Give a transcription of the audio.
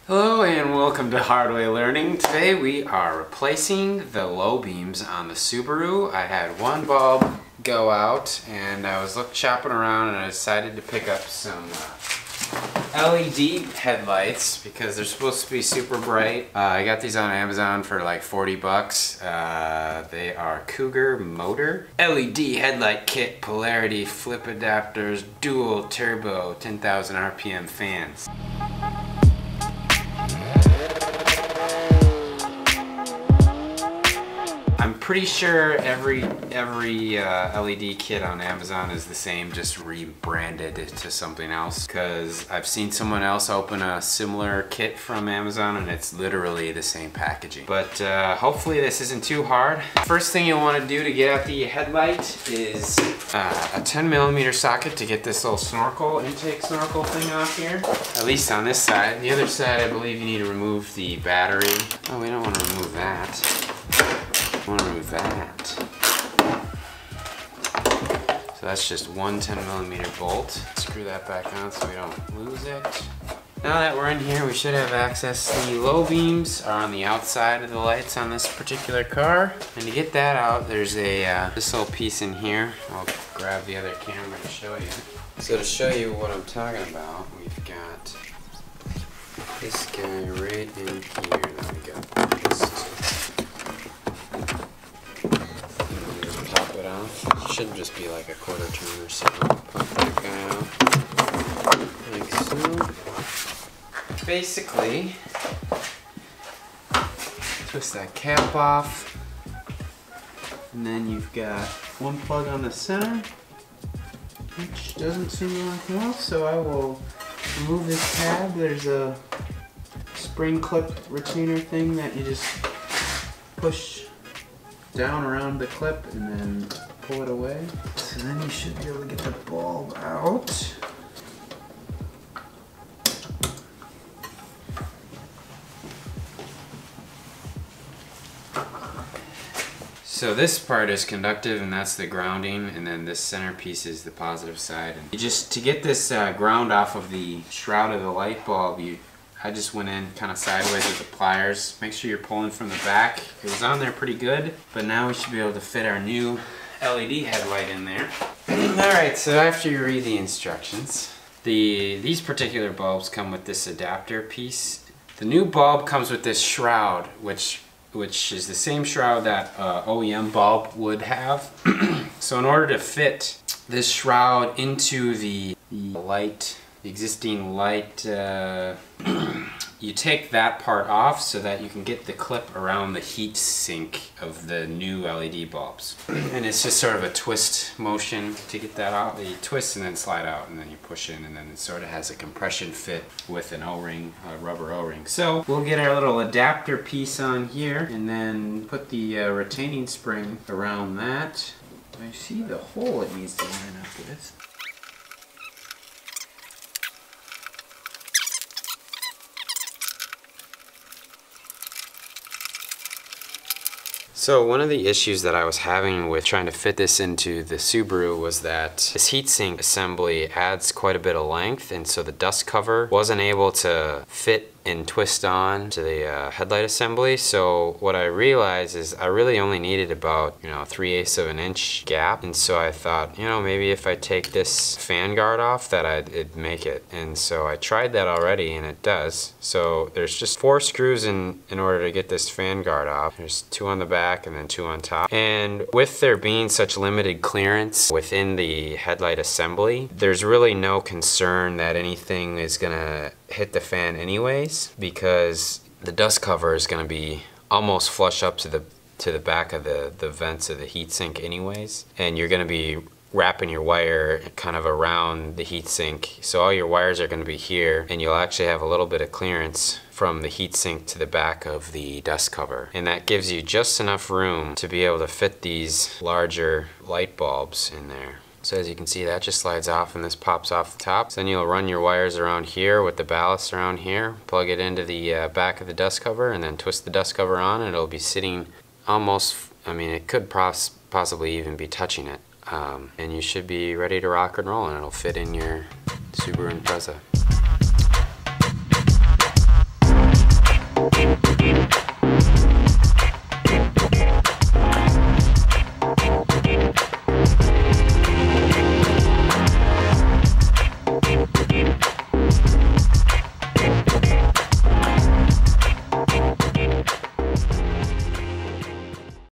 Hello and welcome to Hard Way Learning. Today we are replacing the low beams on the Subaru. I had one bulb go out and I was shopping around and I decided to pick up some LED headlights because they're supposed to be super bright. I got these on Amazon for like 40 bucks. They are Cougar motor. LED headlight kit, polarity, flip adapters, dual turbo, 10,000 RPM fans. I'm pretty sure every LED kit on Amazon is the same, just rebranded to something else, because I've seen someone else open a similar kit from Amazon and it's literally the same packaging. But hopefully this isn't too hard. First thing you'll want to do to get out the headlight is a 10mm socket to get this little intake snorkel thing off here. At least on this side. The other side, I believe you need to remove the battery. Oh, we don't want to remove that. I want to remove that. So that's just one 10mm bolt. Screw that back on so we don't lose it. Now that we're in here, we should have access. The low beams are on the outside of the lights on this particular car. And to get that out, there's this little piece in here. I'll grab the other camera to show you. So to show you what I'm talking about, we've got this guy right in here. Now we got this. It should just be like a quarter turn or so. Pop that guy out, like so. Basically, twist that cap off, and then you've got one plug on the center, which doesn't seem to want to come off, so I will remove this tab. There's a spring clip retainer thing that you just push down around the clip and then pull it away. So then you should be able to get the bulb out. So this part is conductive and that's the grounding, and then this center piece is the positive side. And to get this ground off of the shroud of the light bulb, I just went in kind of sideways with the pliers. Make sure you're pulling from the back. It was on there pretty good, but now we should be able to fit our new LED headlight in there. Alright, so after you read the instructions, these particular bulbs come with this adapter piece. The new bulb comes with this shroud, which is the same shroud that OEM bulb would have. So in order to fit this shroud into the existing light, you take that part off so that you can get the clip around the heat sink of the new LED bulbs. And it's just sort of a twist motion to get that out. You twist and then slide out, and then you push in, and then it sort of has a compression fit with an O-ring, a rubber O-ring. So we'll get our little adapter piece on here and then put the retaining spring around that. I see the hole it needs to line up with. So one of the issues that I was having with trying to fit this into the Subaru was that this heatsink assembly adds quite a bit of length, and so the dust cover wasn't able to fit and twist on to the headlight assembly. So what I realized is I really only needed about 3/8 of an inch gap, and so I thought, maybe if I take this fan guard off that it'd make it. And so I tried that already and it does. So there's just 4 screws in order to get this fan guard off. There's 2 on the back and then 2 on top. And with there being such limited clearance within the headlight assembly, there's really no concern that anything is gonna hit the fan anyways, because the dust cover is going to be almost flush up to the back of the vents of the heatsink anyways, and you're going to be wrapping your wire kind of around the heatsink, so all your wires are going to be here, and you'll actually have a little bit of clearance from the heatsink to the back of the dust cover, and that gives you just enough room to be able to fit these larger light bulbs in there. So as you can see, that just slides off and this pops off the top. So then you'll run your wires around here with the ballast around here, plug it into the back of the dust cover, and then twist the dust cover on, and it'll be sitting almost, it could possibly even be touching it. And you should be ready to rock and roll, and it'll fit in your Subaru Impreza.